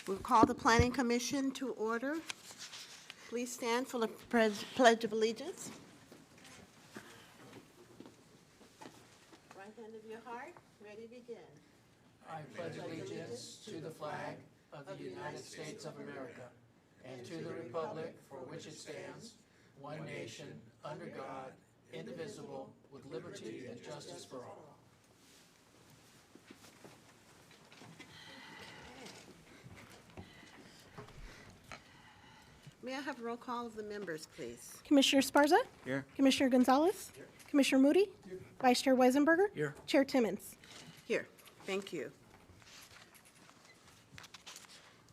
We'll call the Planning Commission to order. Please stand for the Pledge of Allegiance. Right hand of your heart, ready to begin. I pledge allegiance to the flag of the United States of America and to the republic for which it stands, one nation, under God, indivisible, with liberty and justice for all. May I have a roll call of the members, please? Commissioner Sparza? Here. Commissioner Gonzalez? Here. Commissioner Moody? Here. Vice Chair Weisenberger? Here. Chair Timmons? Here, thank you.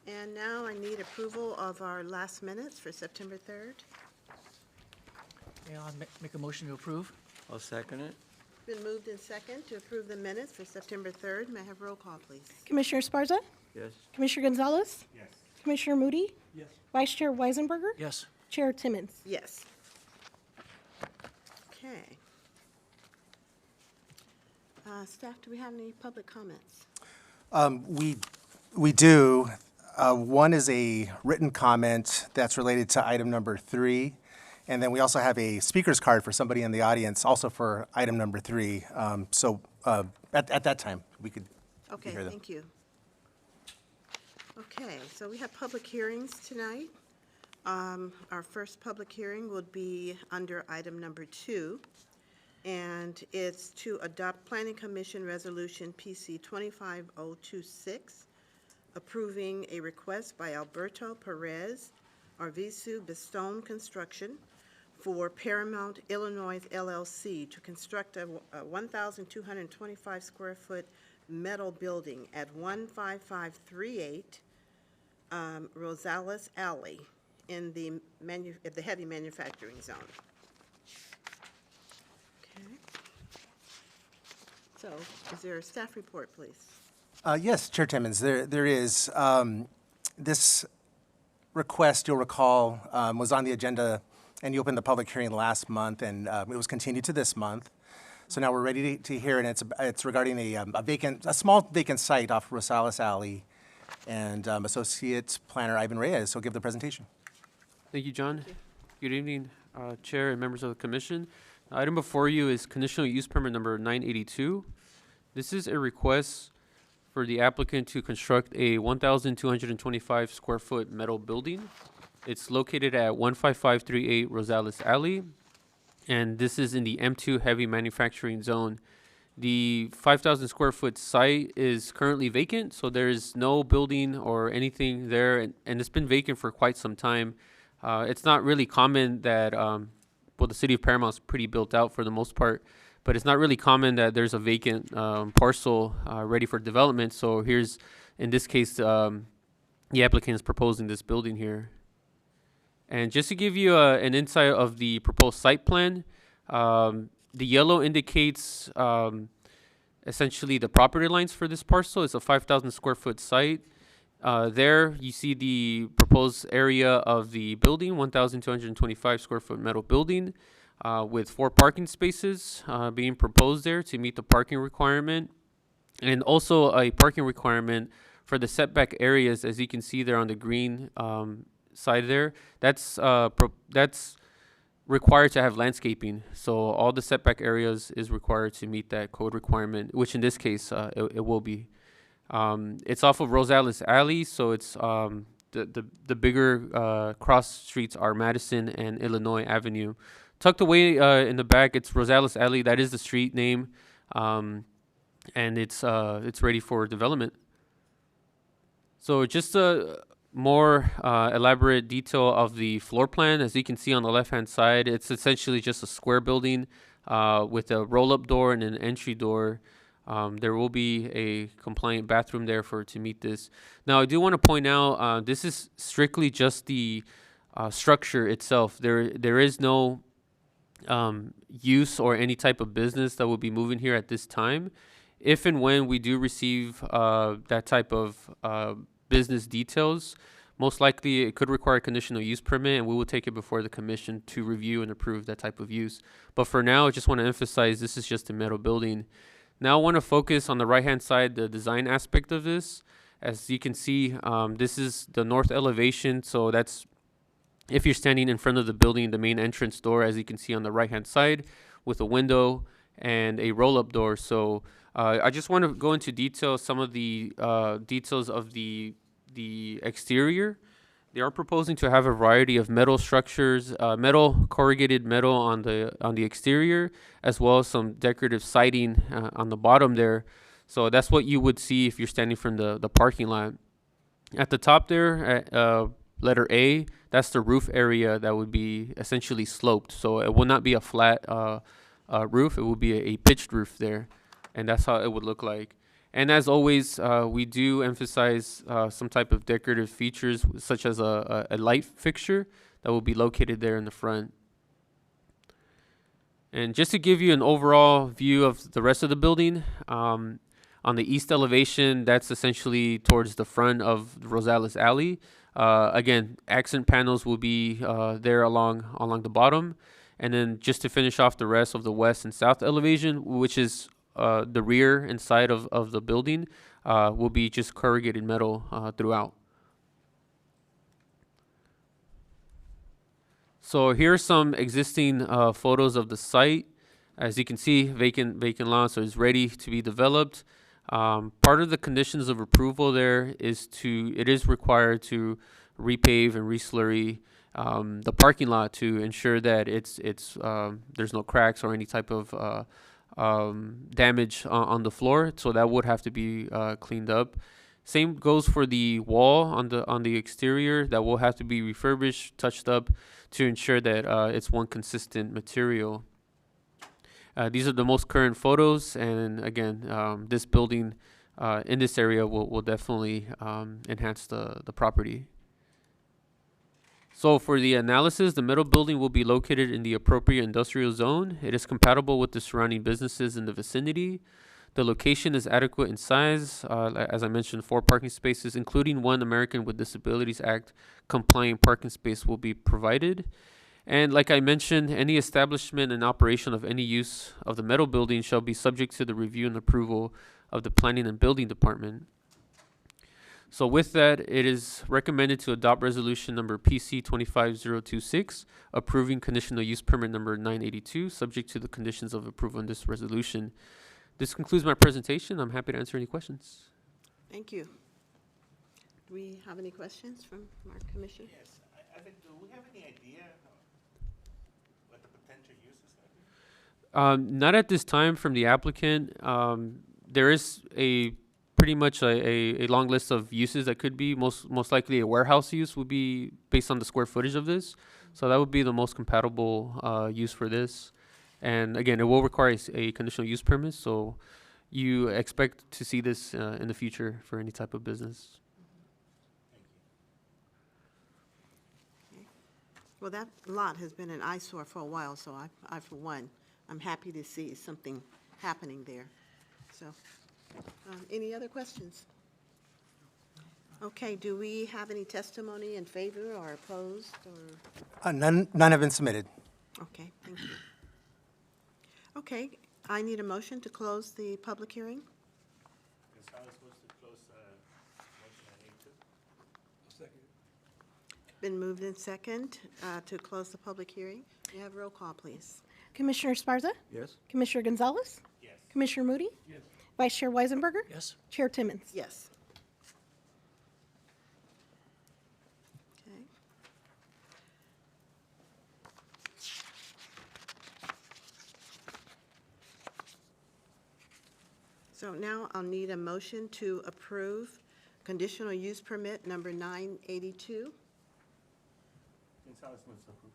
And now I need approval of our last minutes for September 3rd. May I make a motion to approve? I'll second it. Been moved in second to approve the minutes for September 3rd. May I have roll call, please? Commissioner Sparza? Yes. Commissioner Gonzalez? Yes. Commissioner Moody? Yes. Vice Chair Weisenberger? Yes. Chair Timmons? Yes. Okay. Staff, do we have any public comments? We do. One is a written comment that's related to item number 3. And then we also have a speaker's card for somebody in the audience, also for item number 3. At that time, we could Okay, hear them. thank you. Okay, so we have public hearings tonight. Our first public hearing would be under item number 2, and it's to adopt Planning Commission Resolution PC 25026, approving a request by Alberto Perez, Arvizu Bestone Construction, for Paramount, Illinois LLC to construct a 1,225 square foot metal building at 15538 Rosales Alley in the heavy manufacturing zone. Okay. So, is there a staff report, please? Yes, Chair Timmons, there is. This request, you'll recall, was on the agenda, and you opened the public hearing last month, and it was continued to this month. So now we're ready to hear, and it's regarding a small vacant site off Rosales Alley, and Associate Planner Ivan Reyes will give the presentation. Thank you, John. Good evening, Chair and members of the Commission. The item before you is conditional use permit number 982. This is a request for the applicant to construct a 1,225 square foot metal building. It's located at 15538 Rosales Alley, and this is in the M2 heavy manufacturing zone. The 5,000 square foot site is currently vacant, so there is no building or anything there, and it's been vacant for quite some time. It's not really common that, the city of Paramount is pretty built out for the most part, but it's not really common that there's a vacant parcel ready for development. So here's, in this case, the applicant is proposing this building here. And just to give you an insight of the proposed site plan, the yellow indicates essentially the property lines for this parcel. It's a 5,000 square foot site. There you see the proposed area of the building, 1,225 square foot metal building with 4 parking spaces being proposed there to meet the parking requirement. And also a parking requirement for the setback areas, as you can see there on the green side there. That's required to have landscaping. So all the setback areas is required to meet that code requirement, which in this case it will be. It's off of Rosales Alley, so it's the bigger cross streets are Madison and Illinois Avenue. Tucked away in the back, it's Rosales Alley. That is the street name, and it's ready for development. So just a more elaborate detail of the floor plan. As you can see on the left-hand side, it's essentially just a square building with a roll-up door and an entry door. There will be a compliant bathroom there to meet this. Now, I do want to point out, this is strictly just the structure itself. There is no use or any type of business that will be moving here at this time. If and when we do receive that type of business details, most likely it could require a conditional use permit, and we will take it before the commission to review and approve that type of use. But for now, I just want to emphasize this is just a metal building. Now I want to focus on the right-hand side, the design aspect of this. As you can see, this is the north elevation, so that's if you're standing in front of the building, the main entrance door, as you can see on the right-hand side, with a window and a roll-up door. So I just want to go into detail some of the details of the exterior. They are proposing to have a variety of metal structures, corrugated metal on the exterior, as well as some decorative siding on the bottom there. So that's what you would see if you're standing from the parking lot. At the top there, letter A, that's the roof area that would be essentially sloped. So it will not be a flat roof. It will be a pitched roof there, and that's how it would look like. And as always, we do emphasize some type of decorative features, such as a light fixture that will be located there in the front. And just to give you an overall view of the rest of the building, on the east elevation, that's essentially towards the front of Rosales Alley. Again, accent panels will be there along the bottom. And then just to finish off the rest of the west and south elevation, which is the rear and side of the building, will be just corrugated metal throughout. So here are some existing photos of the site. As you can see, vacant lot, so it's ready to be developed. Part of the conditions of approval there is it is required to repave and reslurry the parking lot to ensure that there's no cracks or any type of damage on the floor. So that would have to be cleaned up. Same goes for the wall on the exterior. That will have to be refurbished, touched up to ensure that it's one consistent material. These are the most current photos, and again, this building in this area will definitely enhance the property. So for the analysis, the metal building will be located in the appropriate industrial zone. It is compatible with the surrounding businesses in the vicinity. The location is adequate in size. As I mentioned, 4 parking spaces, including one American with Disabilities Act compliant parking space, will be provided. And like I mentioned, any establishment and operation of any use of the metal building shall be subject to the review and approval of the Planning and Building Department. So with that, it is recommended to adopt resolution number PC 25026, approving conditional use permit number 982, subject to the conditions of approval in this resolution. This concludes my presentation. I'm happy to answer any questions. Thank you. Do we have any questions from our commission? Yes, I think, do we have any idea what the potential use is going to be? Not at this time from the applicant. There is pretty much a long list of uses that could be. Most likely a warehouse use would be based on the square footage of this. So that would be the most compatible use for this. And again, it will require a conditional use permit. So you expect to see this in the future for any type of business. Well, that lot has been an eyesore for a while, so I for one, I'm happy to see something happening there. So, any other questions? Okay, do we have any testimony in favor or opposed, or? None have been submitted. Okay, thank you. Okay, I need a motion to close the public hearing. Is how it's supposed to close motion on A2? Been moved in second to close the public hearing. May I have roll call, please? Commissioner Esparza? Yes. Commissioner Gonzalez? Yes. Commissioner Moody? Yes. Vice Chair Weisenberger? Yes. Chair Timmons? Yes. Okay. So now I'll need a motion to approve conditional use permit number 982. Gonzalez moves to approve.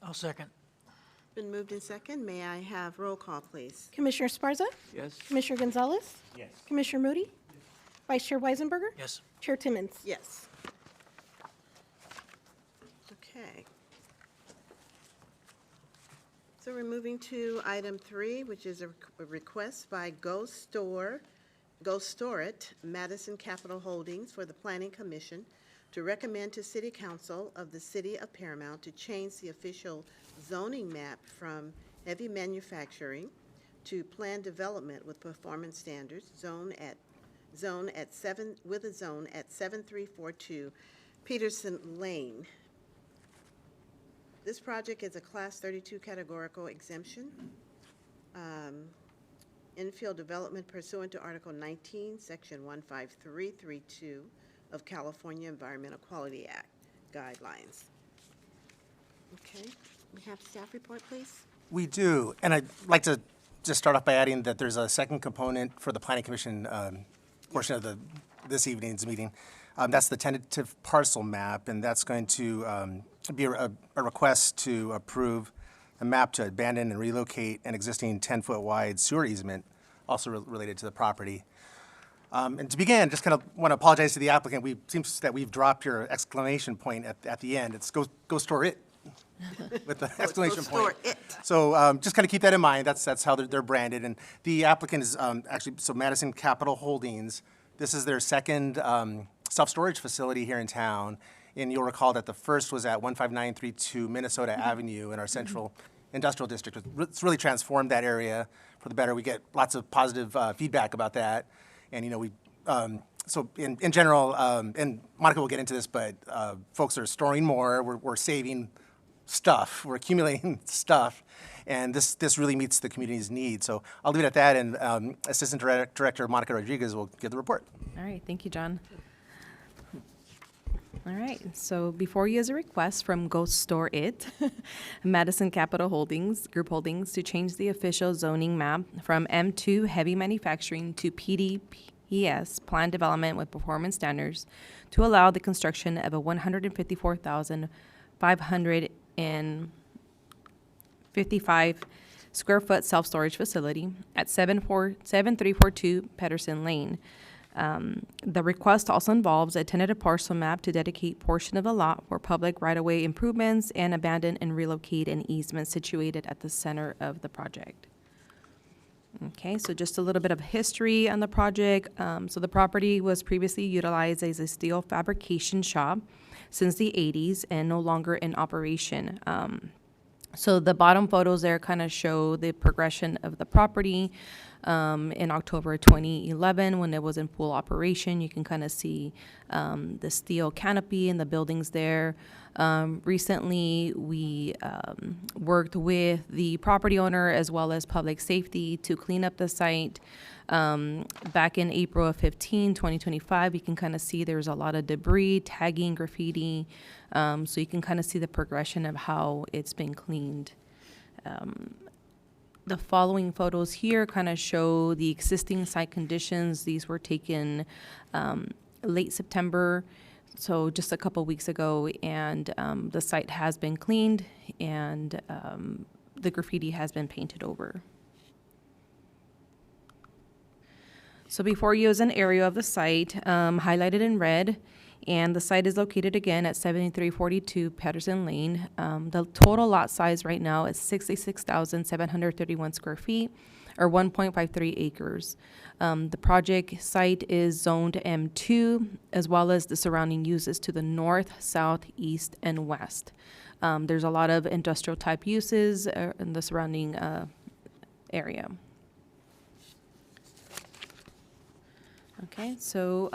I'll second. Been moved in second. May I have roll call, please? Commissioner Esparza? Yes. Commissioner Gonzalez? Yes. Commissioner Moody? Vice Chair Weisenberger? Yes. Chair Timmons? Yes. Okay. So we're moving to item 3, which is a request by Go Store It, Madison Capital Holdings for the Planning Commission to recommend to City Council of the City of Paramount to change the official zoning map from heavy manufacturing to planned development with performance standards zone at zone at 7342 Peterson Lane. This project is a Class 32 categorical exemption. Infill development pursuant to Article 19, Section 15332 of California Environmental Quality Act guidelines. Okay, we have staff report, please. We do, and I'd like to just start off by adding that there's a second component for the Planning Commission portion of this evening's meeting. That's the tentative parcel map, and that's going to be a request to approve a map to abandon and relocate an existing 10-foot wide sewer easement, also related to the property. And to begin, just kind of want to apologize to the applicant. Seems that we've dropped your exclamation point at the end. It's go store it with the exclamation point. Store it. So just kind of keep that in mind. That's how they're branded. And the applicant is actually, so Madison Capital Holdings, this is their second self-storage facility here in town. And you'll recall that the first was at 15932 Minnesota Avenue in our central industrial district. It's really transformed that area for the better. We get lots of positive feedback about that. And, so in general, and Monica will get into this, but folks are storing more. We're saving stuff. We're accumulating stuff. And this really meets the community's needs. So I'll leave it at that, and Assistant Director Monica Rodriguez will give the report. All right, thank you, John. All right, so before you is a request from Go Store It, Madison Capital Holdings, Group Holdings, to change the official zoning map from M2 Heavy Manufacturing to PDPS, Planned Development with Performance Standards, to allow the construction of a 154,555 square foot self-storage facility at 7342 Pedersen Lane. The request also involves a tentative parcel map to dedicate portion of the lot for public right-of-way improvements and abandon and relocate an easement situated at the center of the project. Okay, so just a little bit of history on the project. So the property was previously utilized as a steel fabrication shop since the 80s and no longer in operation. So the bottom photos there kind of show the progression of the property. In October 2011, when it was in full operation, you can kind of see the steel canopy and the buildings there. Recently, we worked with the property owner as well as public safety to clean up the site. Back in April of 2025, you can kind of see there's a lot of debris, tagging, graffiti. So you can kind of see the progression of how it's been cleaned. The following photos here kind of show the existing site conditions. These were taken late September, so just a couple weeks ago, and the site has been cleaned and the graffiti has been painted over. So before you is an area of the site highlighted in red, and the site is located again at 7342 Patterson Lane. The total lot size right now is 66,731 square feet, or 1.53 acres. The project site is zoned M2, as well as the surrounding uses to the north, south, east, and west. There's a lot of industrial type uses in the surrounding area. Okay, so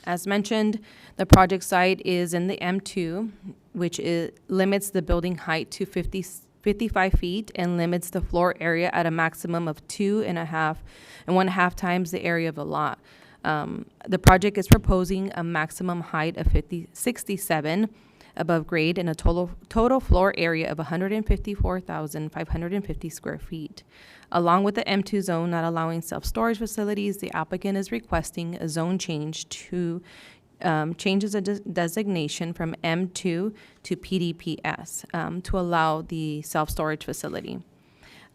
as mentioned, the project site is in the M2, which limits the building height to 55 feet and limits the floor area at a maximum of 1.5 times the area of the lot. The project is proposing a maximum height of 67 above grade and a total floor area of 154,550 square feet. Along with the M2 zone not allowing self-storage facilities, the applicant is requesting a zone change to changes a designation from M2 to PDPS to allow the self-storage facility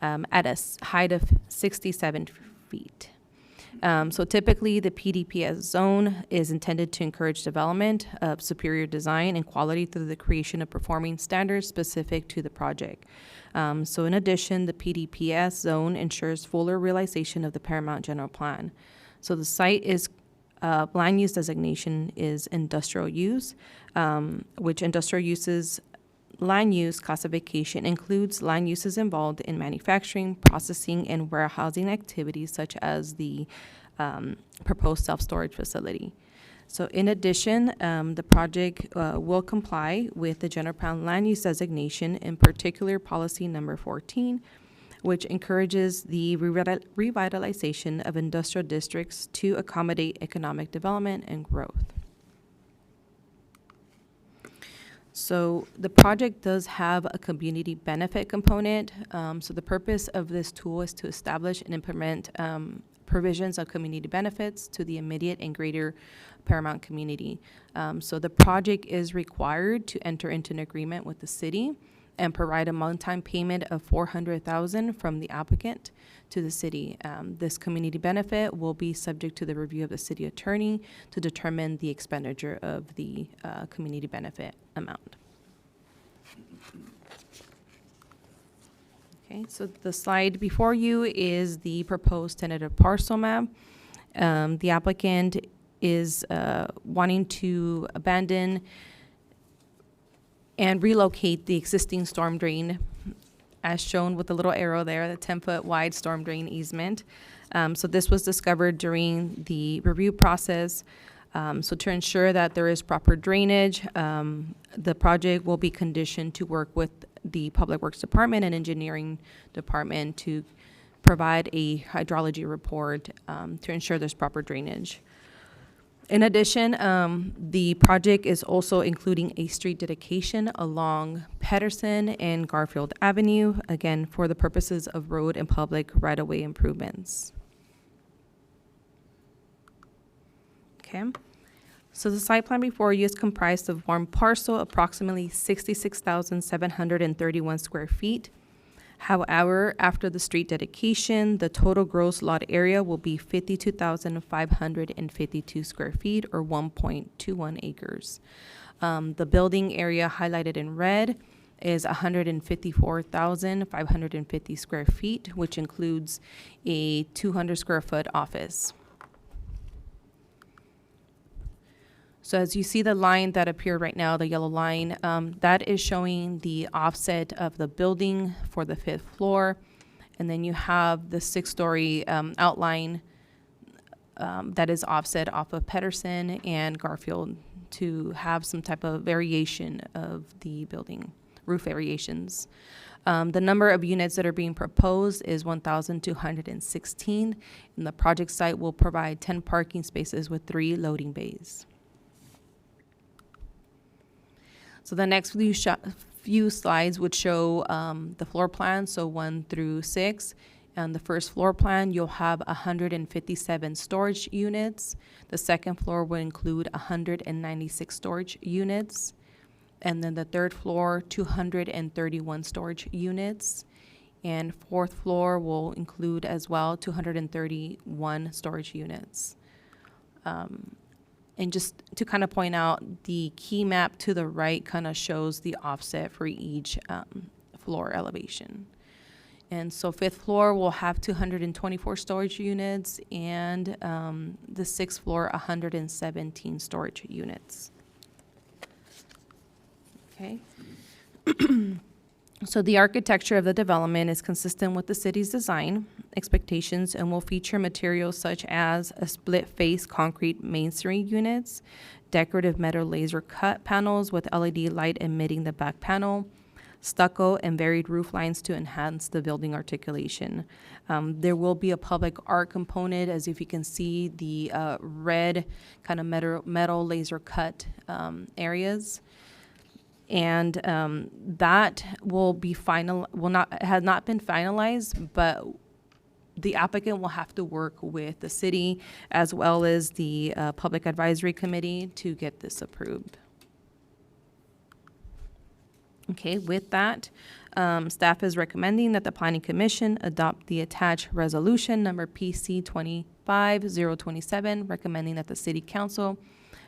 at a height of 67 feet. So typically, the PDPS zone is intended to encourage development of superior design and quality through the creation of performing standards specific to the project. So in addition, the PDPS zone ensures fuller realization of the Paramount General Plan. So the site is land use designation is industrial use, which industrial uses land use classification includes land uses involved in manufacturing, processing, and warehousing activities such as the proposed self-storage facility. So in addition, the project will comply with the general plan land use designation, in particular policy number 14, which encourages the revitalization of industrial districts to accommodate economic development and growth. So the project does have a community benefit component. So the purpose of this tool is to establish and implement provisions of community benefits to the immediate and greater Paramount community. So the project is required to enter into an agreement with the city and provide a one-time payment of $400,000 from the applicant to the city. This community benefit will be subject to the review of the city attorney to determine the expenditure of the community benefit amount. Okay, so the slide before you is the proposed tentative parcel map. The applicant is wanting to abandon and relocate the existing storm drain, as shown with the little arrow there, the 10-foot wide storm drain easement. So this was discovered during the review process. So to ensure that there is proper drainage, the project will be conditioned to work with the Public Works Department and Engineering Department to provide a hydrology report to ensure there's proper drainage. In addition, the project is also including a street dedication along Patterson and Garfield Avenue, again, for the purposes of road and public right-of-way improvements. Okay. So the site plan before you is comprised of one parcel, approximately 66,731 square feet. However, after the street dedication, the total gross lot area will be 52,552 square feet, or 1.21 acres. The building area highlighted in red is 154,550 square feet, which includes a 200 square foot office. So as you see the line that appeared right now, the yellow line, that is showing the offset of the building for the 5th floor. And then you have the 6-story outline that is offset off of Patterson and Garfield to have some type of variation of the building, roof variations. The number of units that are being proposed is 1,216, and the project site will provide 10 parking spaces with 3 loading bays. So the next few slides would show the floor plan, so 1 through 6. On the first floor plan, you'll have 157 storage units. The second floor will include 196 storage units. And then the third floor, 231 storage units. And fourth floor will include as well 231 storage units. And just to kind of point out, the key map to the right kind of shows the offset for each floor elevation. And so 5th floor will have 224 storage units, and the 6th floor, 117 storage units. Okay. So the architecture of the development is consistent with the city's design expectations and will feature materials such as a split-face concrete masonry units, decorative metal laser cut panels with LED light emitting the back panel, stucco and varied roof lines to enhance the building articulation. There will be a public art component, as if you can see the red kind of metal laser cut areas. And that will be has not been finalized, but the applicant will have to work with the city as well as the Public Advisory Committee to get this approved. Okay, with that, staff is recommending that the Planning Commission adopt the attached resolution number PC 25027, recommending that the City Council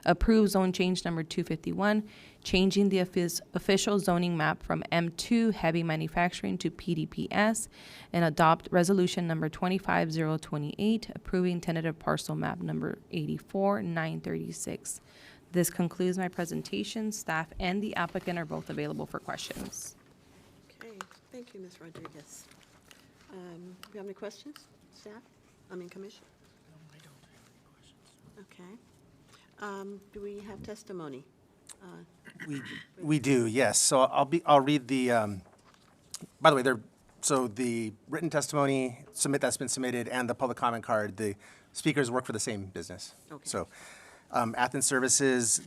approve zone change number 251, changing the official zoning map from M2 heavy manufacturing to PDPS, and adopt resolution number 25028, approving tentative parcel map number 84936. This concludes my presentation. Staff and the applicant are both available for questions. Okay, thank you, Ms. Rodriguez. Do you have any questions, staff? Commission? No, I don't. Okay. Do we have testimony? We do, yes. So I'll read the, by the way, so the written testimony that's been submitted and the public comment card, the speakers work for the same business. Okay. So, Athens Services,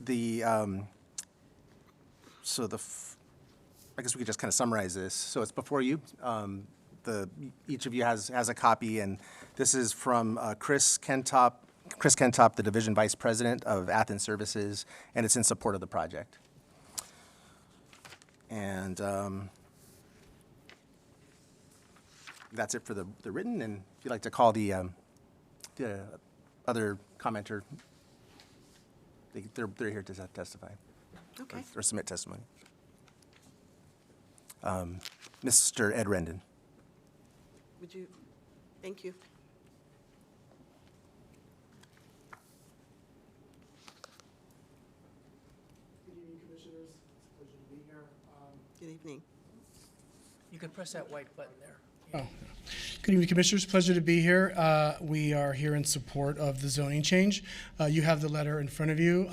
I guess we could just kind of summarize this. So it's before you. Each of you has a copy, and this is from Chris Kentop, the Division Vice President of Athens Services, and it's in support of the project. And that's it for the written, and if you'd like to call the other commenter, they're here to testify. Okay. Or submit testimony. Mr. Ed Rendon. Would you, thank you. Good evening, Commissioners. It's a pleasure to be here. Good evening. You can press that white button there. Good evening, Commissioners. Pleasure to be here. We are here in support of the zoning change. You have the letter in front of you.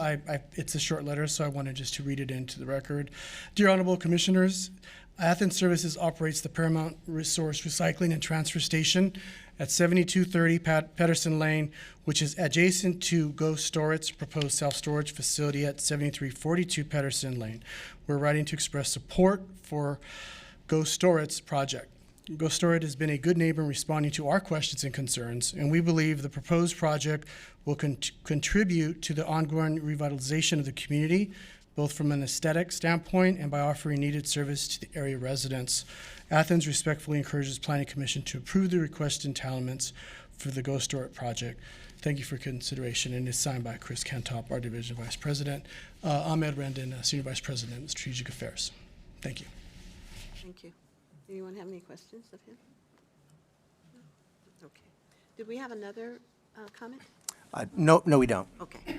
It's a short letter, so I wanted just to read it into the record. Dear Honorable Commissioners, Athens Services operates the Paramount Resource Recycling and Transfer Station at 7230 Patterson Lane, which is adjacent to Go Storage's proposed self-storage facility at 7342 Patterson Lane. We're writing to express support for Go Storage's project. Go Storage has been a good neighbor in responding to our questions and concerns, and we believe the proposed project will contribute to the ongoing revitalization of the community, both from an aesthetic standpoint and by offering needed service to the area residents. Athens respectfully encourages Planning Commission to approve the requested entitlements for the Go Storage project. Thank you for consideration, and it's signed by Chris Kentop, our Division Vice President. I'm Ed Rendon, Senior Vice President of Strategic Affairs. Thank you. Thank you. Anyone have any questions of him? No? Okay. Did we have another comment? No, we don't. Okay. I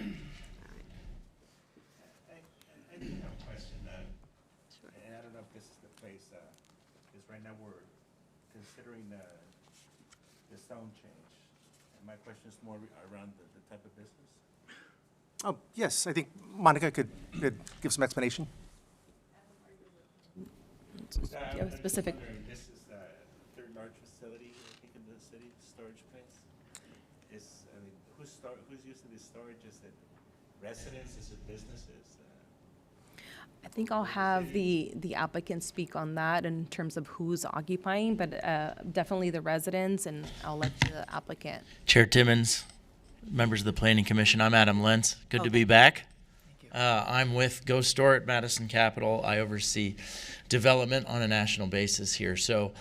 do have a question, Sure. and I don't know if this is the place, because right now we're considering the zone change. And my question is more around the type of business. Oh, yes, I think Monica could give some explanation. you have a specific- This is the third large facility, I think, in the city, storage place. Who's using this storage? Is it residents? Is it businesses? I think I'll have the applicant speak on that in terms of who's occupying, but definitely the residents, and I'll let the applicant. Chair Timmons, members of the Planning Commission, I'm Adam Lentz. Good to be back. I'm with Go Store at Madison Capital. I oversee development on a national basis here. So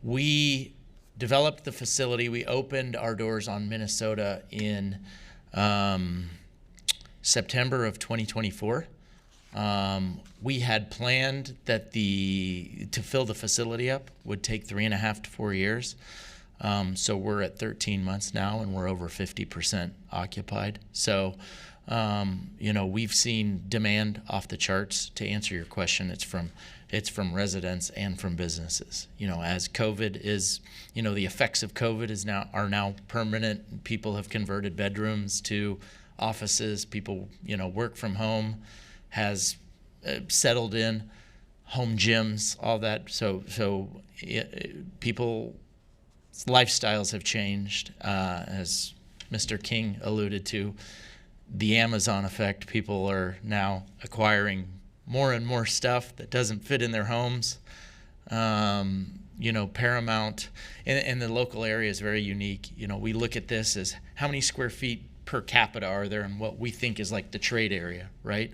we developed the facility. We opened our doors on Minnesota in September of 2024. We had planned that to fill the facility up would take 3.5 to 4 years. So we're at 13 months now, and we're over 50% occupied. So, we've seen demand off the charts. To answer your question, it's from residents and from businesses. As COVID is, the effects of COVID are now permanent. People have converted bedrooms to offices. People, work from home has settled in, home gyms, all that. So people. Lifestyles have changed, as Mr. King alluded to. The Amazon effect, people are now acquiring more and more stuff that doesn't fit in their homes. Paramount, and the local area is very unique. We look at this as how many square feet per capita are there in what we think is like the trade area, right?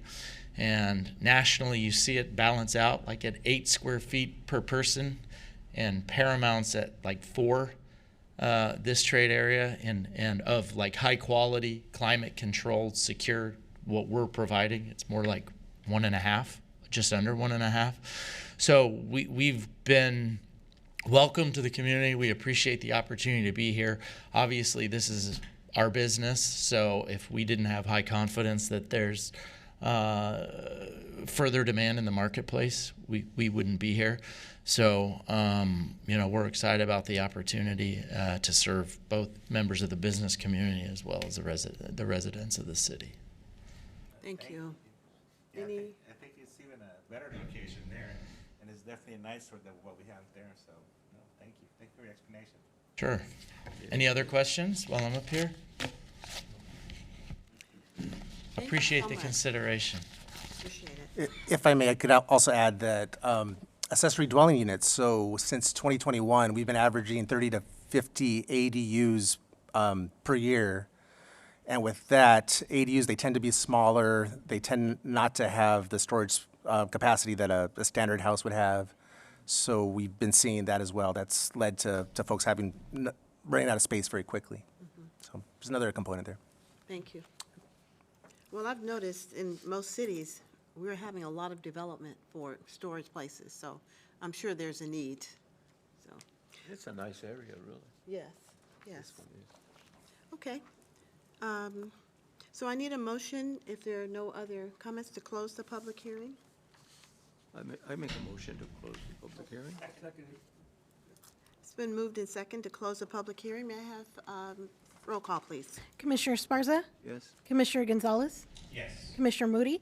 And nationally, you see it balance out like at 8 square feet per person. And Paramount's at like 4, this trade area, and of like high quality, climate controlled, secure, what we're providing, it's more like 1.5, just under 1.5. So we've been welcome to the community. We appreciate the opportunity to be here. Obviously, this is our business, so if we didn't have high confidence that there's further demand in the marketplace, we wouldn't be here. So, we're excited about the opportunity to serve both members of the business community as well as the residents of the city. Thank you. Yeah, Any, I think it's even a better location there, and it's definitely nicer than what we have there, so, no, thank you. Thank you for your explanation. Sure. Any other questions while I'm up here? you Appreciate so the much. consideration. appreciate it. If I may, I could also add that accessory dwelling units, so since 2021, we've been averaging 30 to 50 ADUs per year. And with that, ADUs, they tend to be smaller. They tend not to have the storage capacity that a standard house would have. So we've been seeing that as well. That's led to folks running out of space very quickly. So there's another component there. Thank you. Well, I've noticed in most cities, we're having a lot of development for storage places, so I'm sure there's a need, so. It's a nice area, really. Yes, yes. This one is. Okay. So I need a motion, if there are no other comments, to close the public hearing. I make a motion to close the public hearing. It's been moved in second to close the public hearing. May I have roll call, please? Commissioner Sparza, Yes. Commissioner Gonzalez, Yes. Commissioner Moody,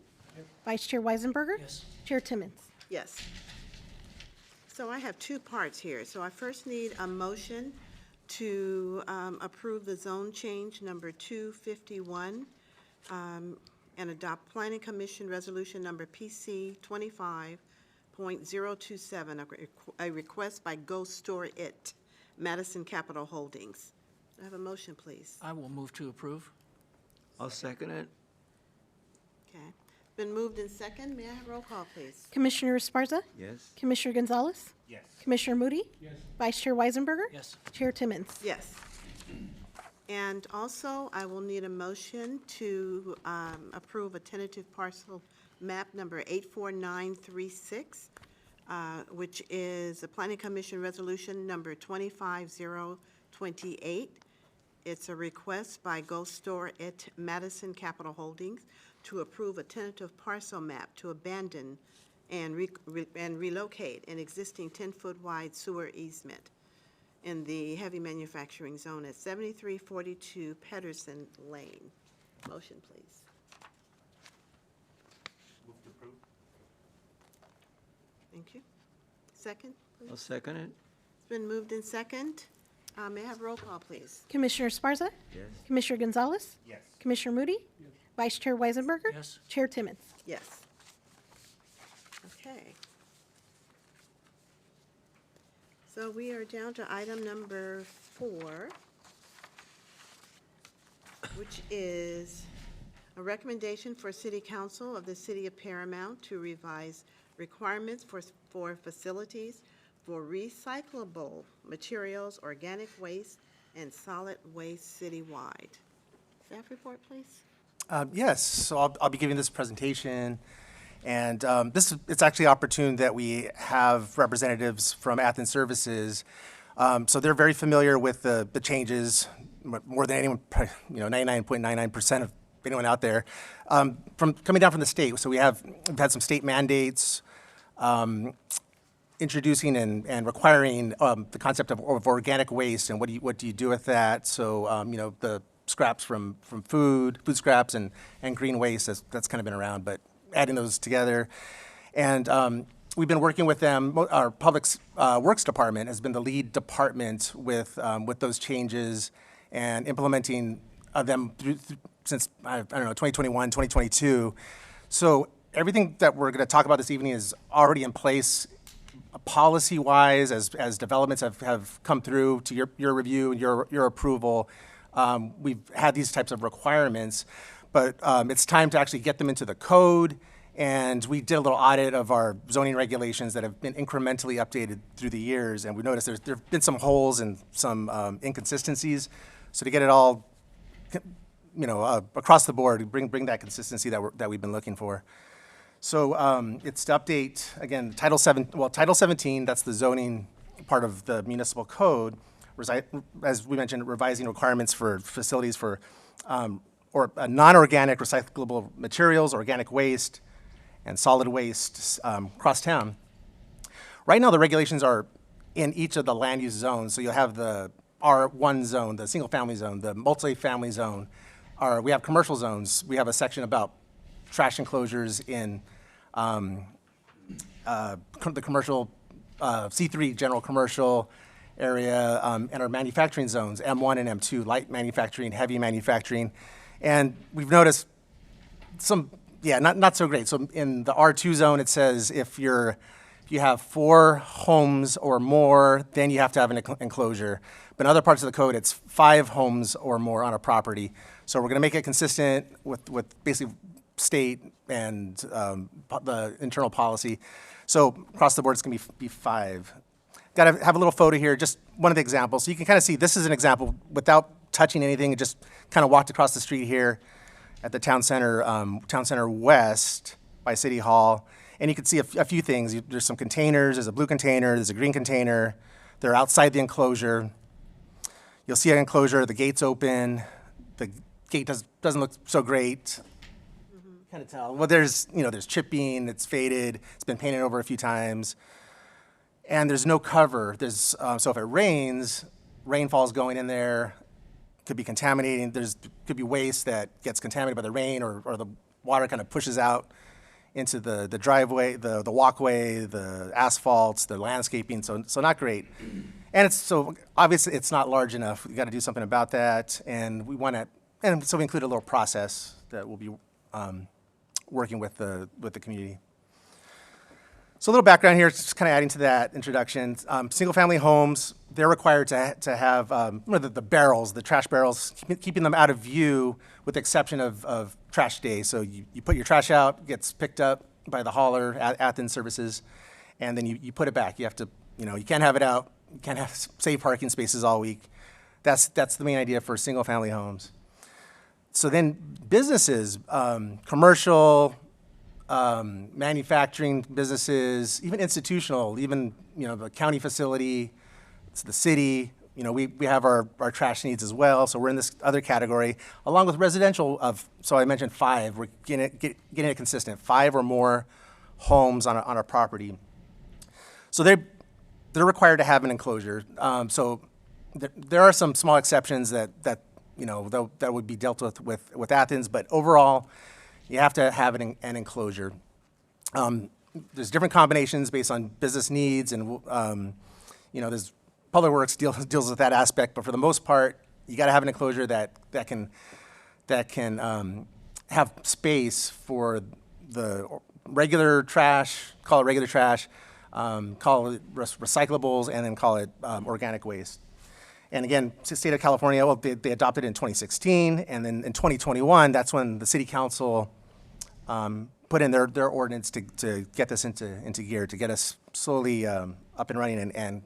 Vice Chair Weisenberger, Yes. Chair Timmons. Yes. So I have two parts here. So I first need a motion to approve the zone change number 251 and adopt Planning Commission Resolution number PC 25.027, a request by Go Store It, Madison Capital Holdings. I have a motion, please. I will move to approve. I'll second it. Okay. Been moved in second. May I have roll call, please? Commissioner Sparza, Yes. Commissioner Gonzalez, Yes. Commissioner Moody, Vice Chair Weisenberger, Yes. Chair Timmons. Yes. And also, I will need a motion to approve a tentative parcel map number 84936, which is the Planning Commission Resolution number 25028. It's a request by Go Store It Madison Capital Holdings to approve a tentative parcel map to abandon and relocate an existing 10-foot wide sewer easement in the heavy manufacturing zone at 7342 Pedersen Lane. Motion, please. Move to approve. Thank you. Second, I'll please. second it. It's been moved in second. May I have roll call, please? Commissioner Sparza, Yes. Commissioner Gonzalez, Yes. Commissioner Moody, Vice Chair Weisenberger, Yes. Chair Timmons. Yes. Okay. So we are down to item number 4, which is a recommendation for City Council of the City of Paramount to revise requirements for facilities for recyclable materials, organic waste, and solid waste citywide. Staff report, please. Yes, so I'll be giving this presentation, and it's actually opportune that we have representatives from Athens Services. So they're very familiar with the changes, more than anyone, 99.99% of anyone out there, from coming down from the state. So we've had some state mandates introducing and requiring the concept of organic waste and what do you do with that. So the scraps from food scraps and green waste, that's kind of been around, but adding those together. And we've been working with them. Our Public Works Department has been the lead department with those changes and implementing them since, 2021, 2022. So everything that we're going to talk about this evening is already in place policy-wise as developments have come through to your review and your approval. We've had these types of requirements, but it's time to actually get them into the code. And we did a little audit of our zoning regulations that have been incrementally updated through the years, and we noticed there have been some holes and some inconsistencies. So to get it all, across the board, bring that consistency that we've been looking for. So it's to update, again, Title 17, that's the zoning part of the municipal code, as we mentioned, revising requirements for facilities for or non-organic recyclable materials, organic waste, and solid waste across town. Right now, the regulations are in each of the land use zones. So you'll have the R1 zone, the single-family zone, the multi-family zone. We have commercial zones. We have a section about trash enclosures in the commercial, C3 general commercial area, and our manufacturing zones, M1 and M2, light manufacturing, heavy manufacturing. And we've noticed some, not so great. So in the R2 zone, it says if you have 4 homes or more, then you have to have an enclosure. But in other parts of the code, it's 5 homes or more on a property. So we're going to make it consistent with basically state and the internal policy. So across the board, it's going to be 5. Got to have a little photo here, just one of the examples. So you can kind of see this is an example without touching anything. Just kind of walked across the street here at the Town Center West by City Hall. And you can see a few things. There's some containers. There's a blue container. There's a green container. They're outside the enclosure. You'll see an enclosure. The gate's open. The gate doesn't look so great. Kind of tell. Well, there's chipping. It's faded. It's been painted over a few times. And there's no cover. So if it rains, rainfall's going in there. Could be contaminating. Could be waste that gets contaminated by the rain, or the water kind of pushes out into the driveway, the walkway, the asphalts, the landscaping. So not great. And obviously it's not large enough. We got to do something about that. And so we include a little process that we'll be working with the community. So a little background here, just kind of adding to that introduction. Single-family homes, they're required to have the barrels, the trash barrels, keeping them out of view with the exception of trash day. So you put your trash out, gets picked up by the hauler, Athens Services, and then you put it back. You have to, you can't have it out. You can't save parking spaces all week. That's the main idea for single-family homes. So then businesses, commercial, manufacturing businesses, even institutional, even the county facility, it's the city. We have our trash needs as well, so we're in this other category, along with residential so I mentioned 5. We're getting it consistent, 5 or more homes on a property. So they're required to have an enclosure. So there are some small exceptions that would be dealt with Athens, but overall, you have to have an enclosure. There's different combinations based on business needs, and there's Public Works deals with that aspect. But for the most part, you got to have an enclosure that can have space for the regular trash. Call it regular trash. Call it recyclables, and then call it organic waste. And again, the state of California, well, they adopted it in 2016, and then in 2021, that's when the city council put in their ordinance to get this into gear, to get us slowly up and running and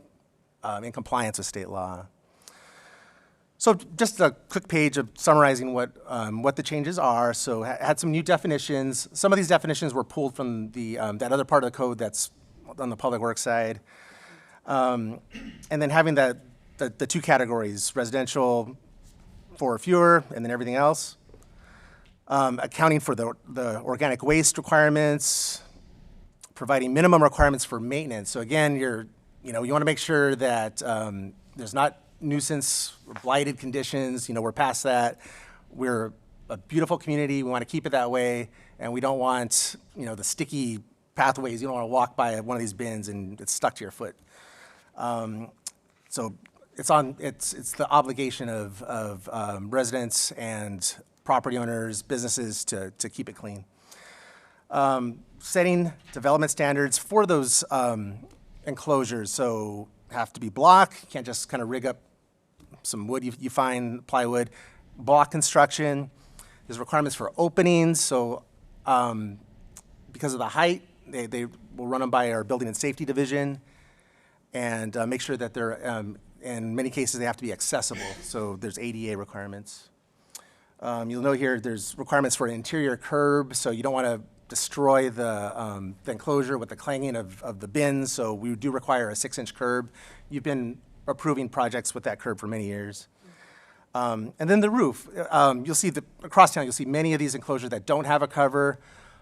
in compliance with state law. So just a quick page of summarizing what the changes are. So had some new definitions. Some of these definitions were pulled from that other part of the code that's on the Public Works side. And then having the 2 categories, residential 4 or fewer, and then everything else. Accounting for the organic waste requirements, providing minimum requirements for maintenance. So again, you want to make sure that there's not nuisance or blighted conditions. We're past that. We're a beautiful community. We want to keep it that way, and we don't want the sticky pathways. You don't want to walk by one of these bins and it's stuck to your foot. So it's the obligation of residents and property owners, businesses to keep it clean. Setting development standards for those enclosures. So have to be block. You can't just kind of rig up some wood you find, plywood. Block construction. There's requirements for openings. So because of the height, they will run them by our building and safety division and make sure that they're, in many cases, they have to be accessible. So there's ADA requirements. You'll know here there's requirements for an interior curb, so you don't want to destroy the enclosure with the clanging of the bins, so we do require a 6-inch curb. You've been approving projects with that curb for many years. And then the roof. You'll see across town, you'll see many of these enclosures that don't have a cover.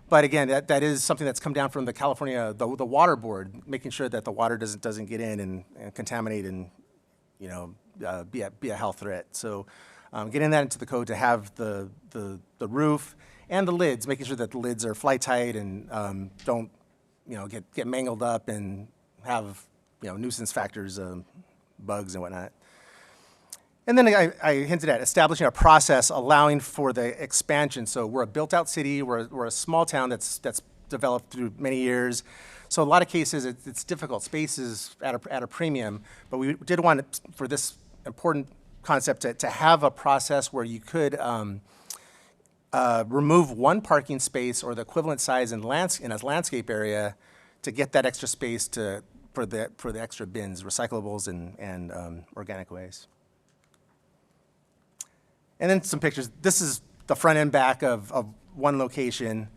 But again, that is something that's come down from the California, the water board, making sure that the water doesn't get in and contaminate and, you know, be a health threat. So getting that into the code to have the roof and the lids, making sure that the lids are fly tight and don't, you know, get mangled up and have, you know, nuisance factors, bugs and whatnot. And then I hinted at establishing a process allowing for the expansion. So we're a built-out city. We're a small town that's developed through many years. So a lot of cases it's difficult. Space is at a premium. But we did want for this important concept to have a process where you could remove one parking space or the equivalent size in a landscape area to get that extra space for the extra bins, recyclables and organic waste. And then some pictures. This is the front and back of one location.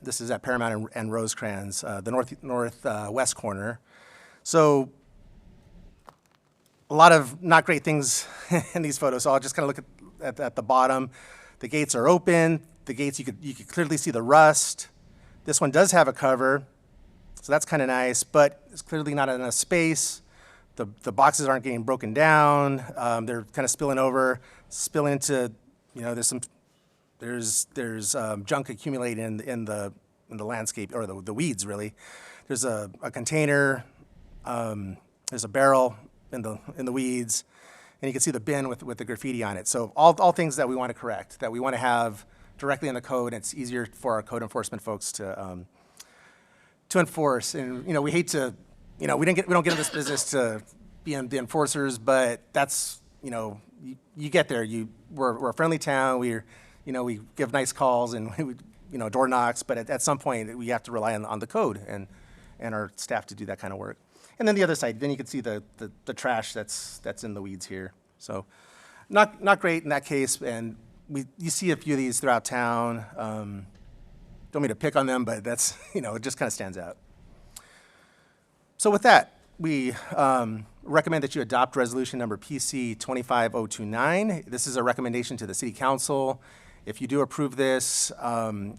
This is at Paramount and Rosecrans, the northwest corner. So a lot of not great things in these photos. So I'll just kind of look at the bottom. The gates are open. The gates, you could clearly see the rust. This one does have a cover, so that's kind of nice, but it's clearly not enough space. The boxes aren't getting broken down. They're kind of spilling into, you know, there's junk accumulating in the landscape, or the weeds really. There's a container, there's a barrel in the weeds, and you can see the bin with the graffiti on it. So all things that we want to correct, that we want to have directly in the code, and it's easier for our code enforcement folks to enforce. And you know, we hate to, you know, we don't get in this business to be the enforcers, but that's, you know, you get there. We're a friendly town. We give nice calls and door knocks, but at some point we have to rely on the code and our staff to do that kind of work. And then the other side, then you can see the trash that's in the weeds here. So not great in that case, and you see a few of these throughout town. Don't mean to pick on them, but that's, you know, it just kind of stands out. So with that, we recommend that you adopt resolution number PC 25029. This is a recommendation to the City Council. If you do approve this,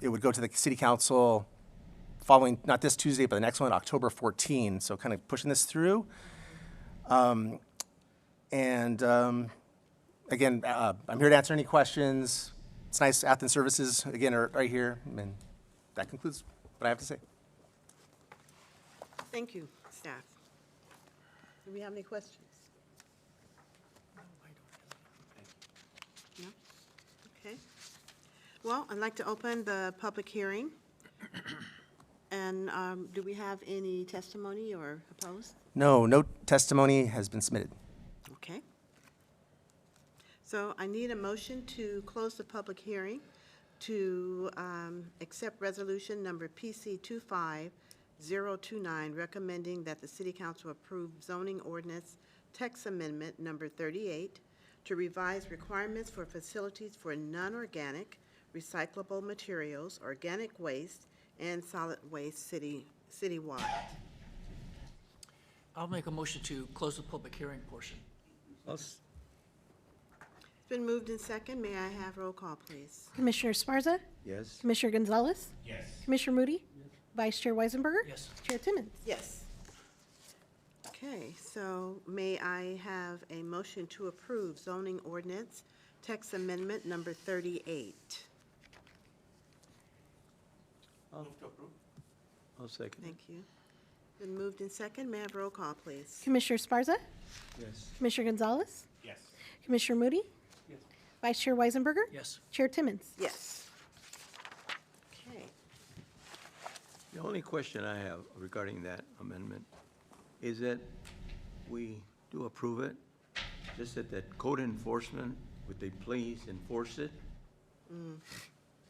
it would go to the City Council following, not this Tuesday, but the next one, October 14. So kind of pushing this through. Again, I'm here to answer any questions. It's nice Athens services, again, are right here. And that concludes what I have to say. Thank you, staff. Do we have any questions? No? Okay. Well, I'd like to open the public hearing. And do we have any testimony or opposed? No testimony has been submitted. Okay. So I need a motion to close the public hearing to accept resolution number PC 25029, recommending that the City Council approve zoning ordinance text amendment number 38 to revise requirements for facilities for non-organic recyclable materials, organic waste, and solid waste citywide. I'll make a motion to close the public hearing portion. It's been moved in second. May I have roll call, please? Commissioner Sparza? Yes. Commissioner Gonzalez? Yes. Commissioner Moody? Vice Chair Weisenberger? Yes. Chair Timmons? Yes. Okay, so may I have a motion to approve zoning ordinance text amendment number 38? I'll second. Thank you. Been moved in second. May I have roll call, please? Commissioner Sparza? Yes. Commissioner Gonzalez? Yes. Commissioner Moody? Yes. Vice Chair Weisenberger? Yes. Chair Timmons? Yes. Okay. The only question I have regarding that amendment is that we do approve it, just that code enforcement, would they please enforce it?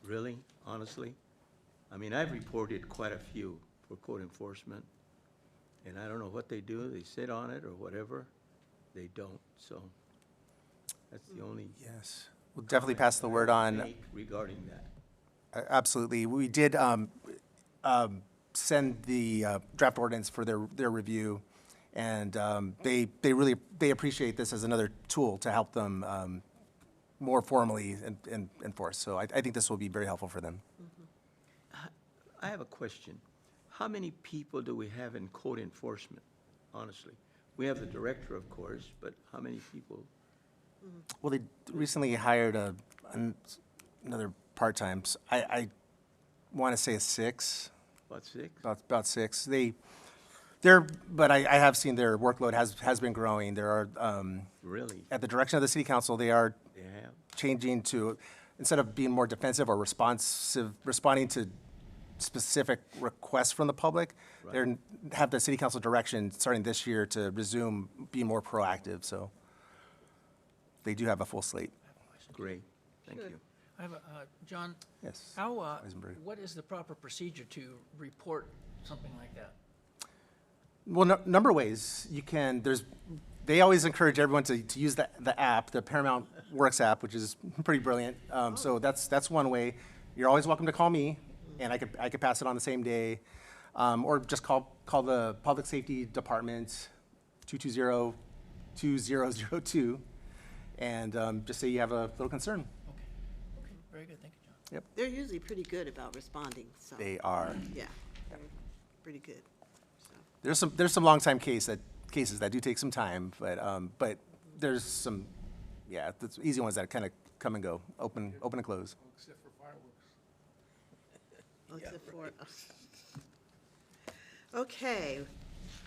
Really, honestly? I mean, I've reported quite a few for code enforcement, and I don't know what they do. They sit on it or whatever. They don't, so that's the only. Yes. We'll definitely pass the word on. make regarding that. Absolutely. We did send the draft ordinance for their review, and they appreciate this as another tool to help them more formally enforced. So I think this will be very helpful for them. I have a question. How many people do we have in code enforcement, honestly? We have the director, of course, but how many people? Well, they recently hired another part-time. I want to say 6. About 6? About 6. But I have seen their workload has been growing. There are, Really? at the direction of the city council, they are They have? changing to, instead of being more defensive or responding to specific requests from the public, they have the city council direction starting this year to resume being more proactive. So they do have a full slate. Great, thank you. I have John, Yes. how, Eisenberg. what is the proper procedure to report something like that? Well, number of ways you can. They always encourage everyone to use the app, the Paramount Works app, which is pretty brilliant. So that's one way. You're always welcome to call me, and I could pass it on the same day, or just call the Public Safety Department, 220-2002, and just say you have a little concern. Okay, very good, thank you, John. They're usually pretty good about responding, so. They are. Yeah, they're pretty good, so. There's some long time cases that do take some time, but there's some, yeah, the easy ones that kind of come and go, open and close. Except for fireworks. Except for, okay,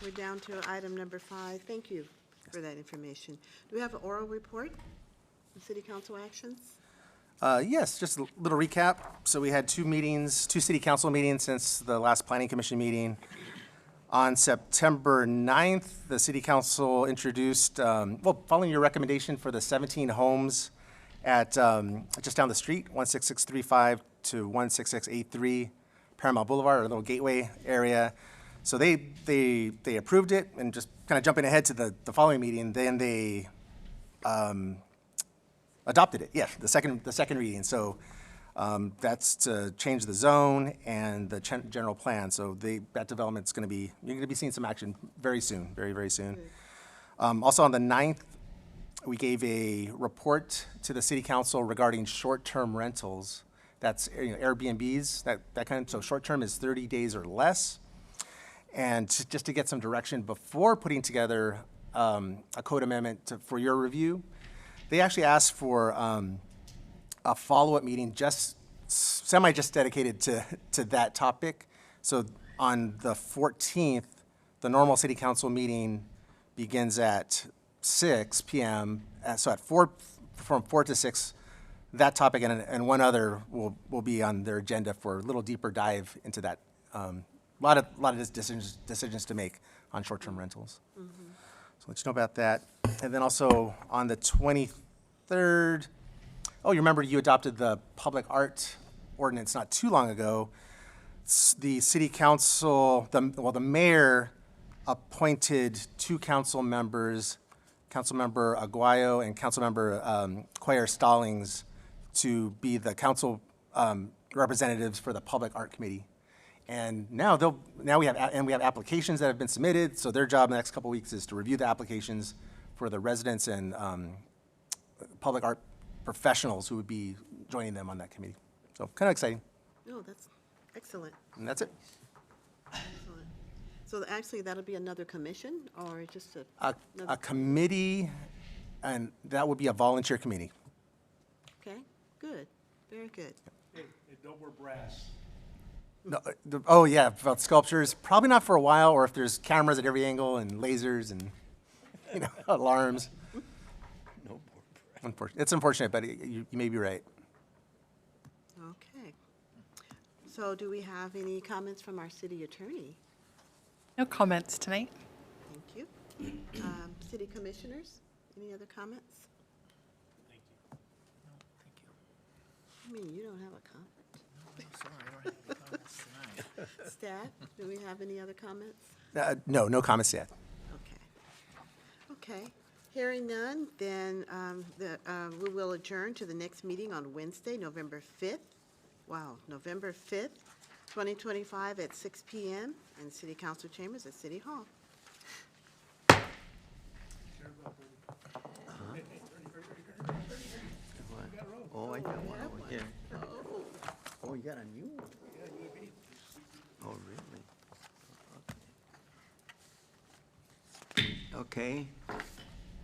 we're down to item number 5. Thank you for that information. Do we have an oral report on city council actions? Yes, just a little recap. So we had 2 city council meetings since the last planning commission meeting. On September 9th, the city council introduced, following your recommendation for the 17 homes at, just down the street, 16635 to 16683 Paramount Boulevard, our little gateway area. So they approved it, and just kind of jumping ahead to the following meeting, then they adopted it, yeah, the second reading. So that's to change the zone and the general plan. So that development's you're going to be seeing some action very soon, very, very soon. Also on the 9th, we gave a report to the city council regarding short-term rentals. That's Airbnbs, that kind of, so short-term is 30 days or less. And just to get some direction before putting together a code amendment for your review, they actually asked for a follow-up meeting just dedicated to that topic. So on the 14th, the normal city council meeting begins at 6 p.m. So at from 4 to 6, that topic and one other will be on their agenda for a little deeper dive into that. A lot of decisions to make on short-term rentals. So let you know about that. And then also on the 23rd, you remember you adopted the public art ordinance not too long ago. The city council, the mayor appointed 2 council members, Councilmember Aguayo and Councilmember Cuellar Stallings, to be the council representatives for the public art committee. And now we have applications that have been submitted. So their job in the next couple of weeks is to review the applications for the residents and public art professionals who would be joining them on that committee. So kind of exciting. No, that's excellent. And that's it. Excellent. So actually, that'll be another commission, or just A committee, and that would be a volunteer committee. Okay, good, very good. Hey, don't wear brass. No, yeah, about sculptures, probably not for a while, or if there's cameras at every angle and lasers and, alarms. No more. It's unfortunate, but you may be right. Okay. So do we have any comments from our city attorney? No comments tonight. Thank you. City commissioners, any other comments? Thank you. No, thank you. I mean, you don't have a comment. No, sorry, I don't have any comments tonight. Staff, do we have any other comments? No comments yet. Okay. Hearing none, then we will adjourn to the next meeting on Wednesday, November 5th. Wow, November 5th, 2025 at 6 p.m. in City Council Chambers at City Hall. I got one over here. Oh, you got a new one? Oh, really? Okay.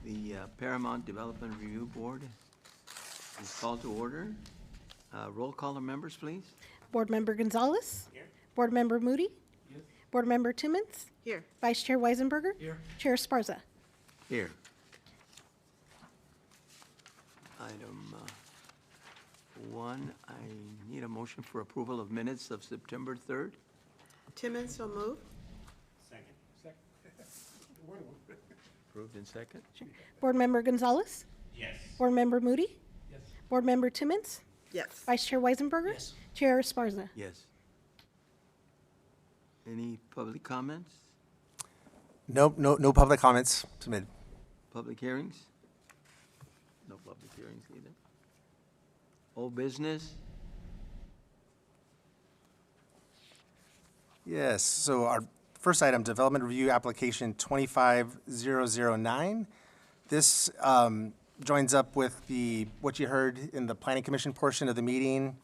The Paramount Development Review Board is called to order. Roll call of members, please. Board Member Gonzalez. Board Member Moody. Board Member Timmons. Here. Vice Chair Weisenberger. Chair Esparza. Here. Item 1, I need a motion for approval of minutes of September 3rd. Timmons, so move. Approved in second. Board Member Gonzalez. Yes. Board Member Moody. Board Member Timmons. Yes. Vice Chair Weisenberger. Chair Esparza. Yes. Any public comments? No public comments submitted. Public hearings? No public hearings either. Old business? Yes, so our first item, Development Review Application 25009. This joins up with what you heard in the Planning Commission portion of the meeting.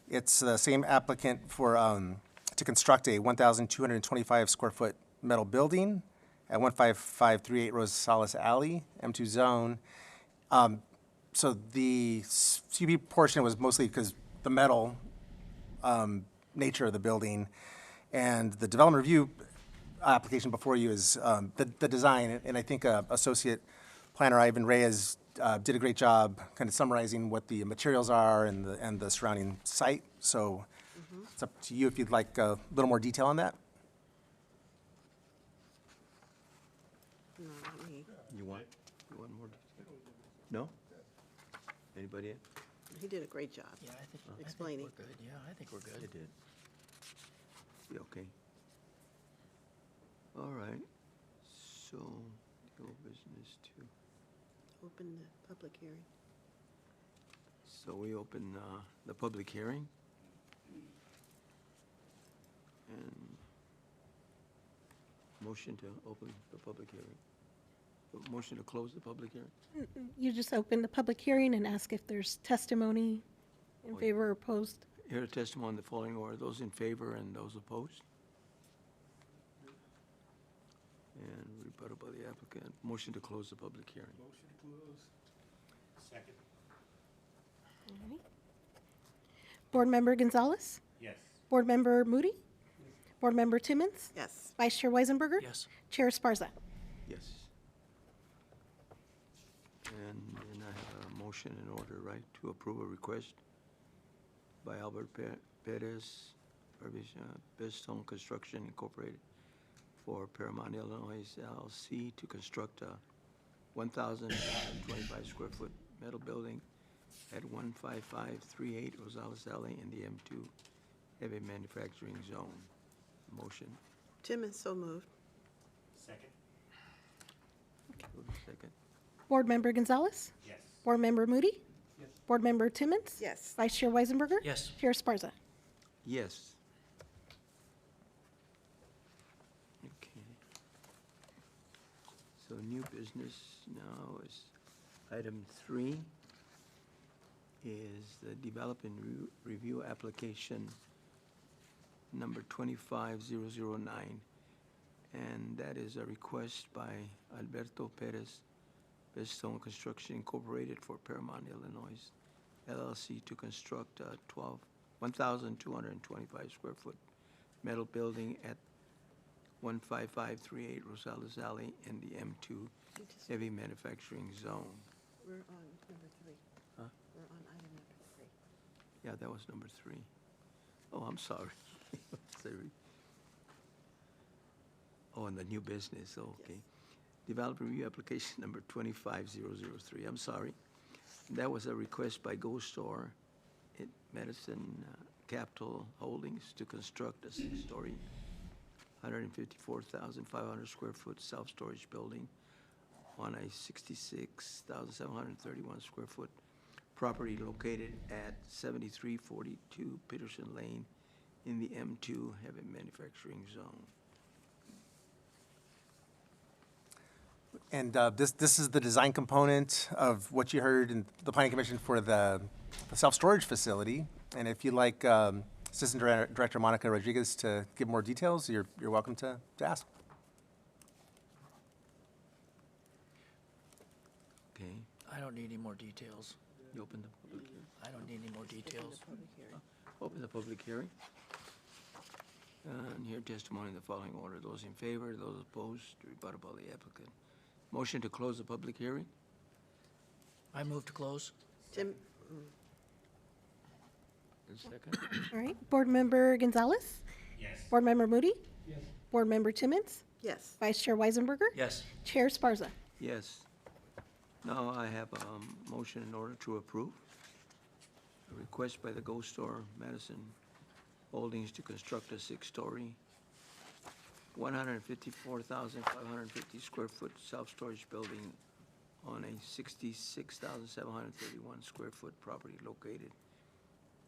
It's the same applicant for, to construct a 1,225 square foot metal building at 15538 Rosales Alley, M2 zone. So the CUP portion was mostly because the metal nature of the building. And the development review application before you is the design. And I think Associate Planner Ivan Reyes did a great job kind of summarizing what the materials are and the surrounding site. So it's up to you if you'd like a little more detail on that. No, not me. You want more? No? Anybody else? He did a great job. Yeah, I think Explaining. we're good. Yeah, I think we're good. It did. Be okay. All right. So, no business to, Open the public hearing. so we open the public hearing. And motion to open the public hearing. Motion to close the public hearing. You just open the public hearing and ask if there's testimony in favor or opposed. Hear a testimony in the following order. Those in favor and those opposed. And rebuttal by the applicant. Motion to close the public hearing. Motion to close. Second. Board Member Gonzalez. Yes. Board Member Moody. Board Member Timmons. Yes. Vice Chair Weisenberger. Yes. Chair Esparza. Yes. And then I have a motion in order, right, to approve a request by Albert Perez, Bestone Construction Incorporated, for Paramount, Illinois LLC to construct a 1,025 square foot metal building at 15538 Rosales Alley in the M2 heavy manufacturing zone. Motion. Timmons, so moved. Second. Move to second. Board Member Gonzalez. Yes. Board Member Moody. Board Member Timmons. Yes. Vice Chair Weisenberger. Yes. Chair Esparza. Yes. Okay. So new business now is item 3 is the development review application number 25009. And that is a request by Alberto Perez, Bestone Construction Incorporated for Paramount, Illinois LLC to construct a 1,225 square foot metal building at 15538 Rosales Alley in the M2 heavy manufacturing zone. We're on number 3. Huh? We're on item number 3. Yeah, that was number 3. Oh, I'm sorry. Sorry. Oh, and the new business, okay. Developer review application number 25003, I'm sorry. That was a request by Go Store at Medicine Capital Holdings to construct a 6-story, 154,500 square foot self-storage building on a 66,731 square foot property located at 7342 Peterson Lane in the M2 heavy manufacturing zone. And this is the design component of what you heard in the Planning Commission for the self-storage facility. And if you'd like Assistant Director Monica Rodriguez to give more details, you're welcome to ask. Okay, I don't need any more details. you open the public hearing. I don't need any more details. Open the public hearing. And hear testimony in the following order. Those in favor, those opposed, rebutted by the applicant. Motion to close the public hearing? I move to close. Tim, And second? All right, Board Member Gonzalez? Yes. Board Member Moody? Yes. Board Member Timmons? yes. Vice Chair Weisenberger? Yes. Chair Sparza? Yes. Now I have a motion in order to approve. A request by the Ghost Store Madison Holdings to construct a six-story, 154,550 square foot self-storage building on a 66,731 square foot property located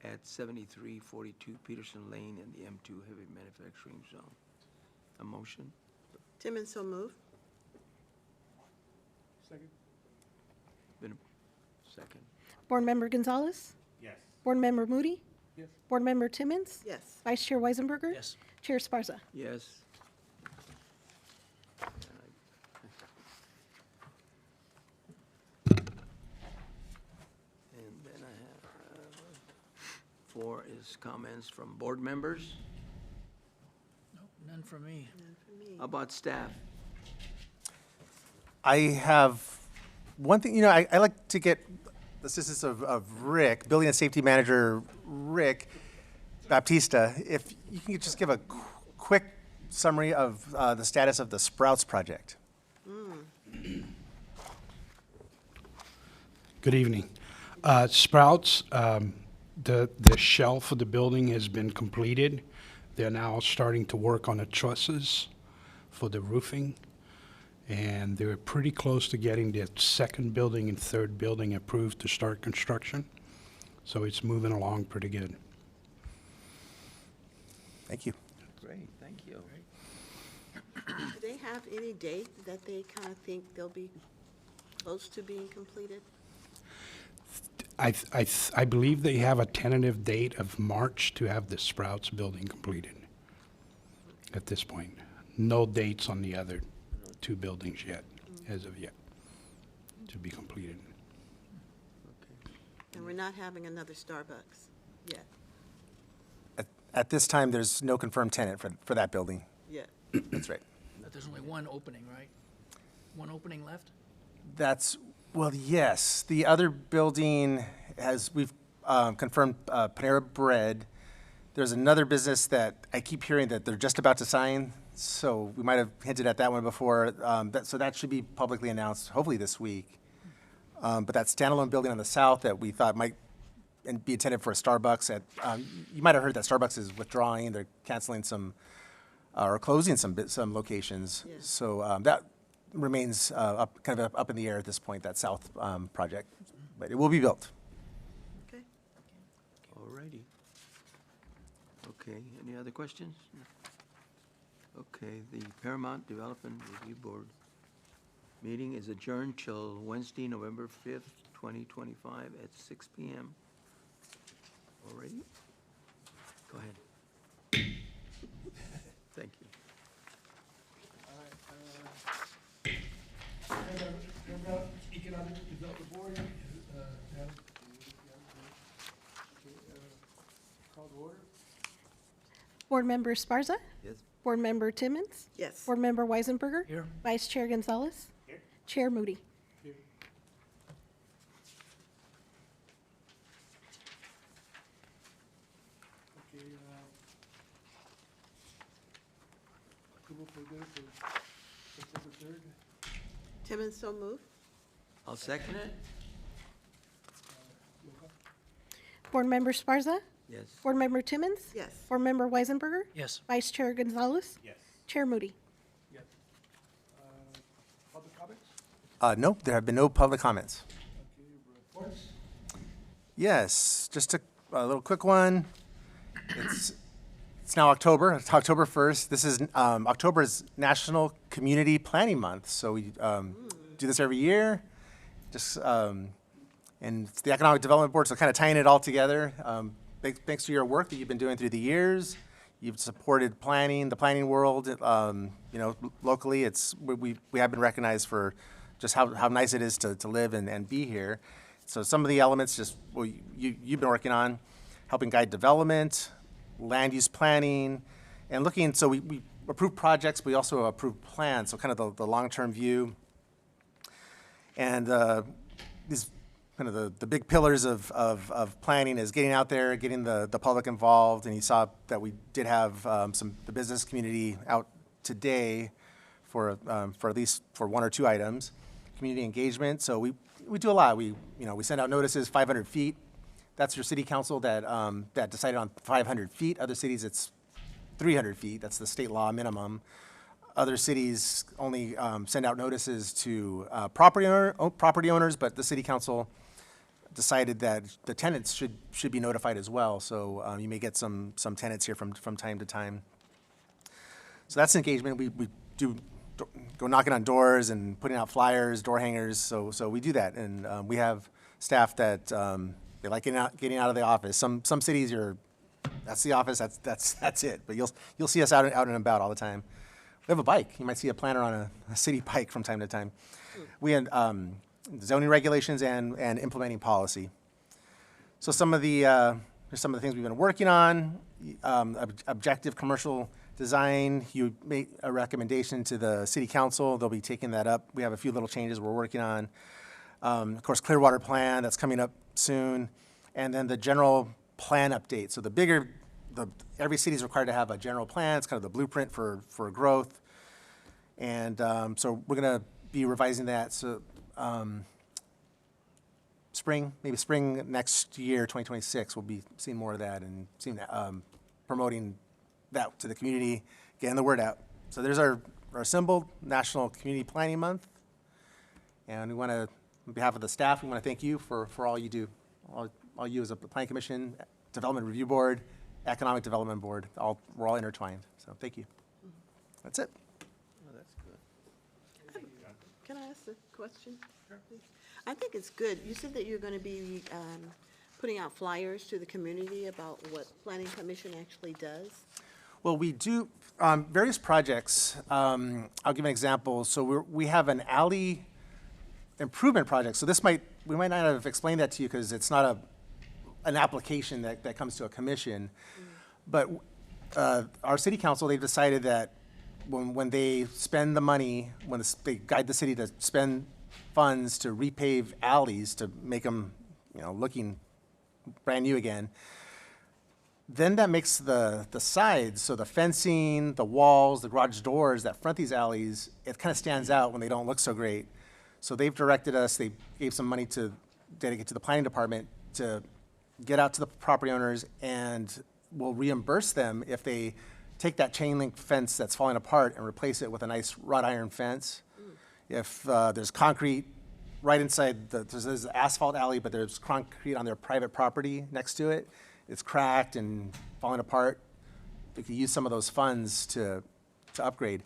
at 7342 Peterson Lane in the M2 Heavy Manufacturing Zone. A motion? Timmons, so move. Been a second. Board Member Gonzalez? Yes. Board Member Moody? Yes. Board Member Timmons? Yes. Vice Chair Weisenberger? Yes. Chair Sparza? Yes. And then I have, 4 is comments from board members. Nope, none from me. None for me. How about staff? I have one thing, I like to get the assistance of Rick, Building and Safety Manager Rick Baptista, if you can just give a quick summary of the status of the Sprouts project. Good evening. Sprouts, the shelf of the building has been completed. They're now starting to work on the trusses for the roofing. And they're pretty close to getting the second building and third building approved to start construction. So it's moving along pretty good. Thank you. Great, thank you. Do they have any date that they kind of think they'll be close to being completed? I believe they have a tentative date of March to have the Sprouts building completed at this point. No dates on the other 2 buildings yet, as of yet, to be completed. And we're not having another Starbucks yet, At this time, there's no confirmed tenant for that building. yet. That's right. But there's only one opening, right? One opening left? Well, yes. The other building we've confirmed Panera Bread. There's another business that I keep hearing that they're just about to sign, so we might have hinted at that one before. So that should be publicly announced, hopefully this week. But that standalone building on the south that we thought might be intended for a Starbucks, you might have heard that Starbucks is withdrawing. They're canceling some, or closing some locations. Yeah. So that remains kind of up in the air at this point, that south project. But it will be built. Okay. All righty. Okay, any other questions? Okay, the Paramount Development Review Board meeting is adjourned till Wednesday, November 5th, 2025 at 6 p.m. All righty? Go ahead. Thank you. Economic Development Board, call to order. Board Member Sparza? Yes. Board Member Timmons? Yes. Board Member Weisenberger? Here. Vice Chair Gonzalez? Here. Chair Moody? Okay, approval for minutes of September 3rd. Timmons, so move. I'll second it. Board Member Sparza? Yes. Board Member Timmons? Yes. Board Member Weisenberger? Yes. Vice Chair Gonzalez? Yes. Chair Moody? Yes. Public comments? No, there have been no public comments. Okay, reports? Yes, just a little quick one. It's now October. It's October 1st. This is October is National Community Planning Month, so we do this every year. Just, and it's the Economic Development Board, so kind of tying it all together. Thanks to your work that you've been doing through the years. You've supported planning, the planning world, locally. We have been recognized for just how nice it is to live and be here. So some of the elements you've been working on, helping guide development, land use planning, and looking, so we approve projects, but we also approve plans, so kind of the long-term view. And these kind of the big pillars of planning is getting out there, getting the public involved, and you saw that we did have the business community out today for at least for one or two items. Community engagement, so we do a lot. We send out notices 500 feet. That's your city council that decided on 500 feet. Other cities, it's 300 feet. That's the state law minimum. Other cities only send out notices to property owners, but the city council decided that the tenants should be notified as well. So you may get some tenants here from time to time. So that's engagement. We do go knocking on doors and putting out flyers, door hangers. So we do that, and we have staff that they like getting out of the office. Some cities that's the office. That's it. But you'll see us out and about all the time. We have a bike. You might see a planner on a city bike from time to time. We had zoning regulations and implementing policy. So here's some of the things we've been working on. Objective commercial design. You made a recommendation to the city council. They'll be taking that up. We have a few little changes we're working on. Of course, Clearwater plan, that's coming up soon. And then the general plan update. So every city is required to have a general plan. It's kind of the blueprint for growth. And so we're going to be revising that. So maybe spring next year, 2026, we'll be seeing more of that and promoting that to the community, getting the word out. So there's our symbol, National Community Planning Month. And we want to, on behalf of the staff, we want to thank you for all you do. All you as a Planning Commission, Development Review Board, Economic Development Board, we're all intertwined. So thank you. That's it. Oh, that's good. Can I ask a question? Sure. I think it's good. You said that you're going to be putting out flyers to the community about what Planning Commission actually does. Well, we do various projects. I'll give an example. So we have an alley improvement project. So we might not have explained that to you because it's not an application that comes to a commission. But our city council, they've decided that when they spend the money, they guide the city to spend funds to repave alleys to make them, looking brand new again, then that makes the sides, so the fencing, the walls, the garage doors that front these alleys, it kind of stands out when they don't look so great. So they've directed us, they gave some money to dedicate to the planning department to get out to the property owners, and we'll reimburse them if they take that chain link fence that's falling apart and replace it with a nice wrought iron fence. If there's concrete right inside, there's an asphalt alley, but there's concrete on their private property next to it, it's cracked and falling apart, we could use some of those funds to upgrade.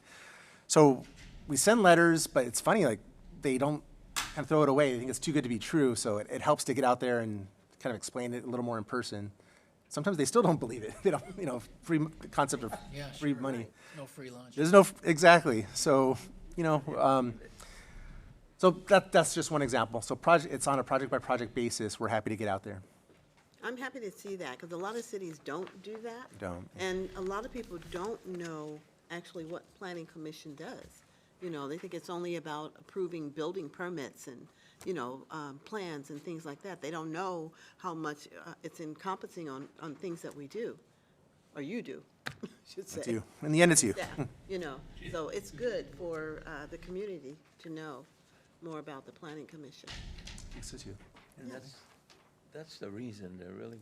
So we send letters, but it's funny, like they don't kind of throw it away. They think it's too good to be true, so it helps to get out there and kind of explain it a little more in person. Sometimes they still don't believe it. They don't, the concept of free money. Right. No free lunch. There's no, exactly. So, so that's just one example. So it's on a project-by-project basis. We're happy to get out there. I'm happy to see that, because a lot of cities don't do that. Don't. And a lot of people don't know actually what Planning Commission does. They think it's only about approving building permits and, plans and things like that. They don't know how much it's encompassing on things that we do, or you do, I should say. It's you. In the end, it's you. Staff, so it's good for the community to know more about the Planning Commission. It's you. And that's the reason that really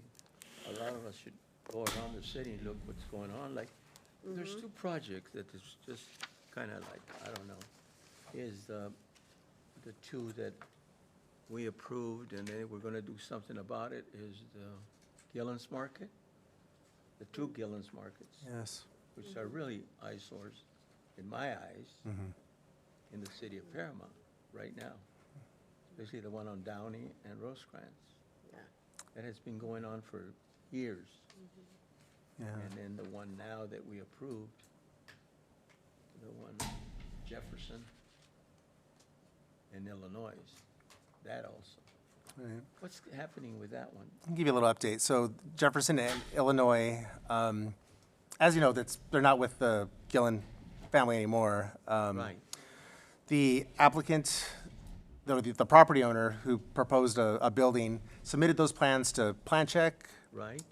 a lot of us should go around the city and look what's going on. Like, there's two projects that is just kind of like, I don't know, is the two that we approved and then we're going to do something about it is the Gillen's Market, the two Gillen's Markets. Yes. Which are really eyesores, in my eyes, in the city of Paramount. right now, especially the one on Downey and Rosecrans. Yeah. That has been going on for years. Yeah. And then the one now that we approved, the one Jefferson in Illinois, that also. Right. What's happening with that one? I'll give you a little update. So Jefferson and Illinois, as you know, they're not with the Gillen family anymore. Right, The applicant, the property owner who proposed a building, submitted those plans to Plan Check. right,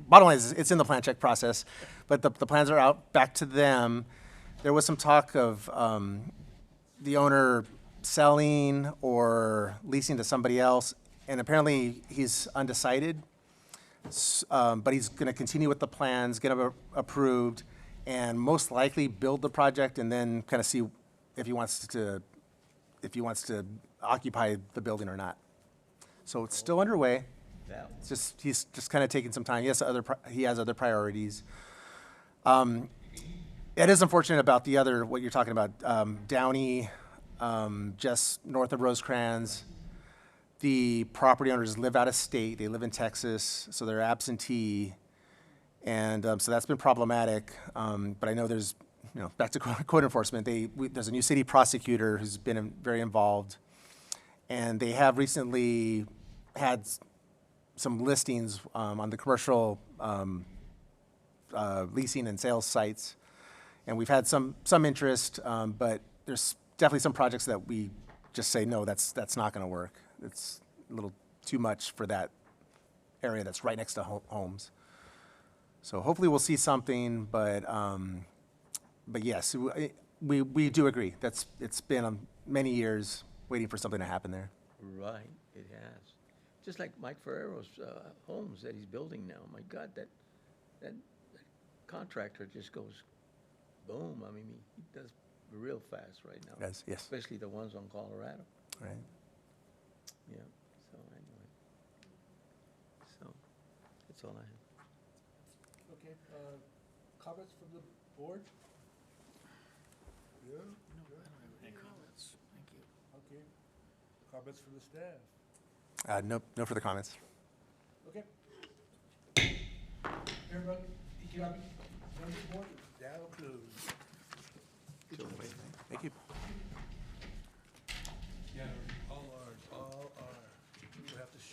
Bottom line is, it's in the plan check process, but the plans are out back to them. There was some talk of the owner selling or leasing to somebody else, and apparently he's undecided. But he's going to continue with the plans, get them approved, and most likely build the project, and then kind of see if he wants to occupy the building or not. So it's still underway. that one. It's just, he's just kind of taking some time. He has other priorities. It is unfortunate about the other, what you're talking about, Downey, just north of Rosecrans. The property owners live out of state. They live in Texas, so they're absentee. And so that's been problematic. But I know there's, back to code enforcement, there's a new city prosecutor who's been very involved. And they have recently had some listings on the commercial leasing and sales sites. And we've had some interest, but there's definitely some projects that we just say, no, that's not going to work. It's a little too much for that area that's right next to homes. So hopefully we'll see something, but yes, we do agree. It's been many years waiting for something to happen there. Right, it has. Just like Mike Ferrero's homes that he's building now. My God, that contractor just goes boom. I mean, he does real fast right now. Yes, yes. Especially the ones on Colorado. Right. Yeah, so anyway. So, that's all I have. Okay, comments from the board? Yeah? No, I don't have any comments. Thank you. Okay. Comments from the staff? No further comments. Okay. Everybody, economic, board is now closed.